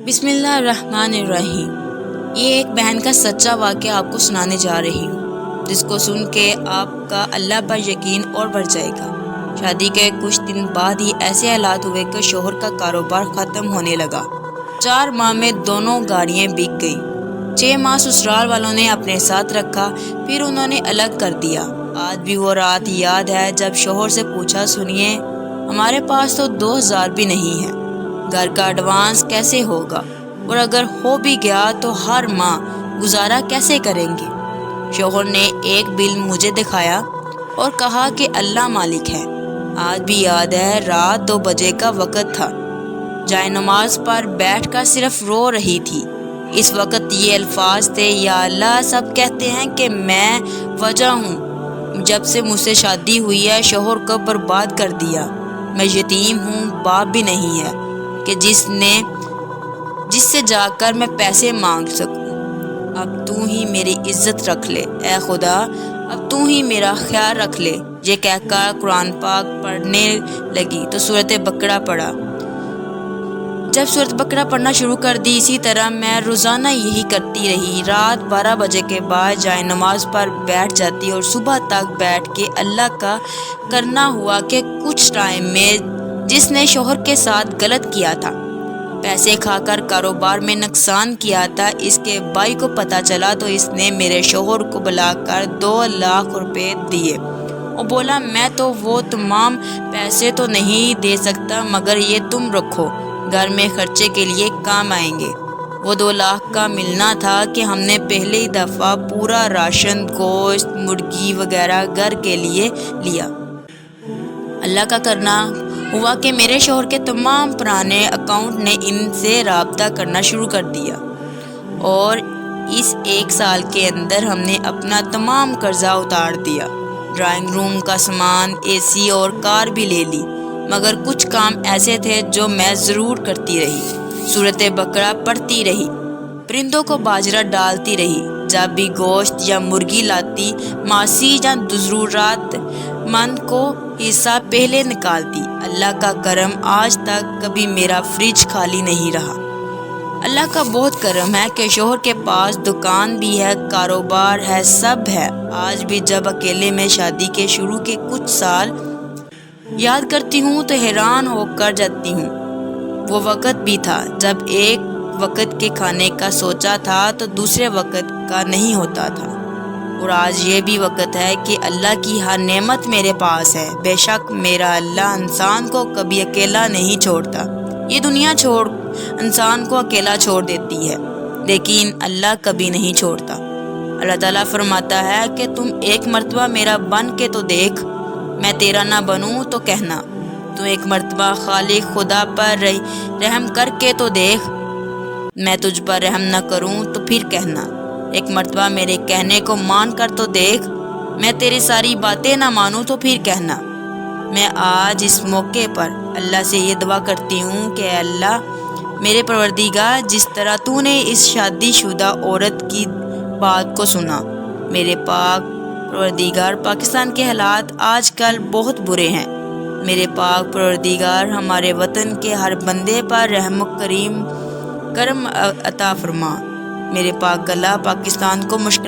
بسم اللہ الرحمن الرحیم۔ یہ ایک بہن کا سچا واقعہ آپ کو سنانے جا رہی ہوں، جس کو سن کے آپ کا اللہ پر یقین اور بڑھ جائے گا۔ شادی کے کچھ دن بعد ہی ایسے حالات ہوئے کہ شوہر کا کاروبار ختم ہونے لگا۔ 4 ماہ میں دونوں گاڑیاں بک گئیں۔ 6 ماہ سسرال والوں نے اپنے ساتھ رکھا، پھر انہوں نے الگ کر دیا۔ آج بھی وہ رات یاد ہے جب شوہر سے پوچھا، سنیے، ہمارے پاس تو 2000 بھی نہیں ہے، گھر کا ایڈوانس کیسے ہوگا، اور اگر ہو بھی گیا تو ہر ماہ گزارا کیسے کریں گے؟ شوہر نے ایک بل مجھے دکھایا اور کہا کہ اللہ مالک ہے۔ آج بھی یاد ہے، رات 2 بجے کا وقت تھا، جائے نماز پر بیٹھ کر صرف رو رہی تھی۔ اس وقت یہ الفاظ تھے، یا اللہ، سب کہتے ہیں کہ میں وجہ ہوں، جب سے مجھ سے شادی ہوئی ہے شوہر کو برباد کر دیا۔ میں یتیم ہوں، باپ بھی نہیں ہے کہ جس سے جا کر میں پیسے مانگ سکوں۔ اب تو ہی میری عزت رکھ لے اے خدا، اب تو ہی میرا خیال رکھ لے۔ یہ کہہ کر قرآن پاک پڑھنے لگی تو سورۃ بقرہ پڑھا۔ جب سورۃ بقرہ پڑھنا شروع کر دی، اسی طرح میں روزانہ یہی کرتی رہی۔ رات 12 بجے کے بعد جائے نماز پر بیٹھ جاتی اور صبح تک بیٹھ کے اللہ کا کرنا ہوا کہ کچھ ٹائم میں جس نے شوہر کے ساتھ غلط کیا تھا، پیسے کھا کر کاروبار میں نقصان کیا تھا، اس کے بھائی کو پتہ چلا تو اس نے میرے شوہر کو بلا کر 2 لاکھ روپے دیے اور بولا، میں تو وہ تمام پیسے تو نہیں دے سکتا، مگر یہ تم رکھو، گھر میں خرچے کے لیے کام آئیں گے۔ وہ 2 لاکھ کا ملنا تھا کہ ہم نے پہلی دفعہ پورا راشن، گوشت، مرغی وغیرہ گھر کے لیے لیا۔ اللہ کا کرنا ہوا کہ میرے شوہر کے تمام پرانے اکاؤنٹ نے ان سے رابطہ کرنا شروع کر دیا، اور اس 1 سال کے اندر ہم نے اپنا تمام قرضہ اتار دیا۔ ڈرائنگ روم کا سامان، اے سی اور کار بھی لے لی، مگر کچھ کام ایسے تھے جو میں ضرور کرتی رہی۔ سورۃ بقرہ پڑھتی رہی، پرندوں کو باجرہ ڈالتی رہی، جب بھی گوشت یا مرغی لاتی، ماسی یا ضرورت مند کو حصہ پہلے نکالتی۔ اللہ کا کرم، آج تک کبھی میرا فریج خالی نہیں رہا۔ اللہ کا بہت کرم ہے کہ شوہر کے پاس دکان بھی ہے، کاروبار ہے، سب ہے۔ آج بھی جب اکیلے میں شادی کے شروع کے کچھ سال یاد کرتی ہوں تو حیران ہو کر جاتی ہوں۔ وہ وقت بھی تھا جب ایک وقت کے کھانے کا سوچا تھا تو دوسرے وقت کا نہیں ہوتا تھا، اور آج یہ بھی وقت ہے کہ اللہ کی ہر نعمت میرے پاس ہے۔ بے شک میرا اللہ انسان کو کبھی اکیلا نہیں چھوڑتا۔ یہ دنیا انسان کو اکیلا چھوڑ دیتی ہے، لیکن اللہ کبھی نہیں چھوڑتا۔ اللہ تعالیٰ فرماتا ہے کہ تم ایک مرتبہ میرا بن کے تو دیکھ، میں تیرا نہ بنوں تو کہنا۔ تم ایک مرتبہ خالق خدا پر رحم کر کے تو دیکھ، میں تجھ پر رحم نہ کروں تو پھر کہنا۔ ایک مرتبہ میرے کہنے کو مان کر تو دیکھ، میں تیری ساری باتیں نہ مانوں تو پھر کہنا۔ میں آج اس موقع پر اللہ سے یہ دعا کرتی ہوں کہ اے اللہ میرے پروردگار، جس طرح تو نے اس شادی شدہ عورت کی بات کو سنا، میرے پاک پروردگار، پاکستان کے حالات آج کل بہت برے ہیں۔ میرے پاک پروردگار، ہمارے وطن کے ہر بندے پر رحم و کرم عطا فرما۔ میرے پاک اللہ پاکستان کو مشکل